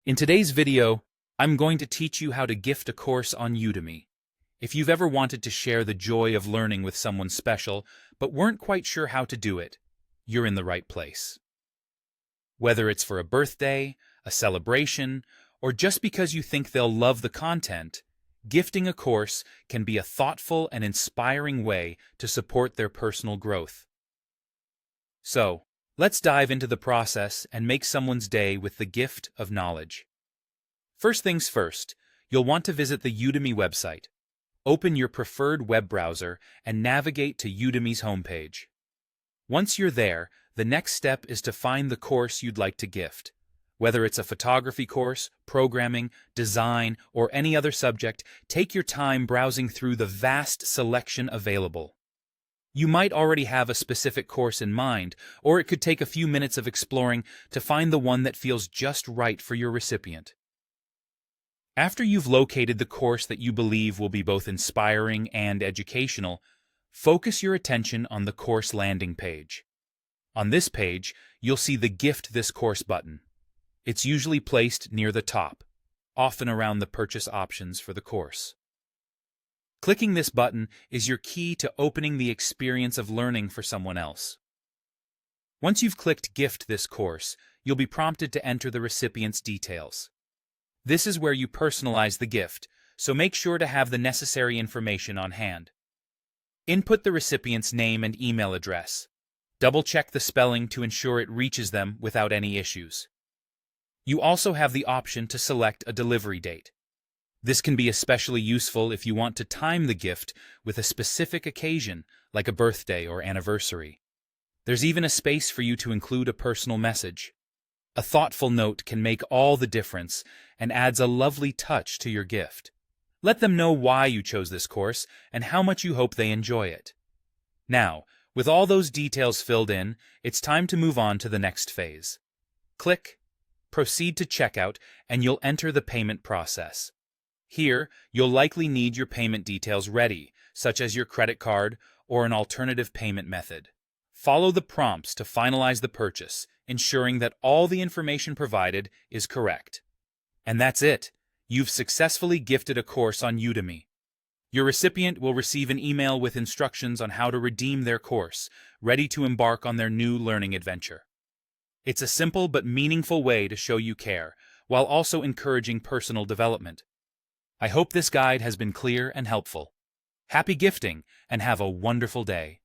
In today's video, I'm going to teach you how to gift a course on Udemy. If you've ever wanted to share the joy of learning with someone special, but weren't quite sure how to do it, you're in the right place. Whether it's for a birthday, a celebration, or just because you think they'll love the content, gifting a course can be a thoughtful and inspiring way to support their personal growth. So, let's dive into the process and make someone's day with the gift of knowledge. First things first, you'll want to visit the Udemy website. Open your preferred web browser and navigate to Udemy's homepage. Once you're there, the next step is to find the course you'd like to gift. Whether it's a photography course, programming, design, or any other subject, take your time browsing through the vast selection available. You might already have a specific course in mind, or it could take a few minutes of exploring to find the one that feels just right for your recipient. After you've located the course that you believe will be both inspiring and educational, focus your attention on the course landing page. On this page, you'll see the Gift This Course button. It's usually placed near the top, often around the purchase options for the course. Clicking this button is your key to opening the experience of learning for someone else. Once you've clicked Gift This Course, you'll be prompted to enter the recipient's details. This is where you personalize the gift, so make sure to have the necessary information on hand. Input the recipient's name and email address. Double-check the spelling to ensure it reaches them without any issues. You also have the option to select a delivery date. This can be especially useful if you want to time the gift with a specific occasion, like a birthday or anniversary. There's even a space for you to include a personal message. A thoughtful note can make all the difference and adds a lovely touch to your gift. Let them know why you chose this course and how much you hope they enjoy it. Now, with all those details filled in, it's time to move on to the next phase. Click Proceed to Checkout, and you'll enter the payment process. Here, you'll likely need your payment details ready, such as your credit card or an alternative payment method. Follow the prompts to finalize the purchase, ensuring that all the information provided is correct. And that's it. You've successfully gifted a course on Udemy. Your recipient will receive an email with instructions on how to redeem their course, ready to embark on their new learning adventure. It's a simple but meaningful way to show you care, while also encouraging personal development. I hope this guide has been clear and helpful. Happy gifting, and have a wonderful day.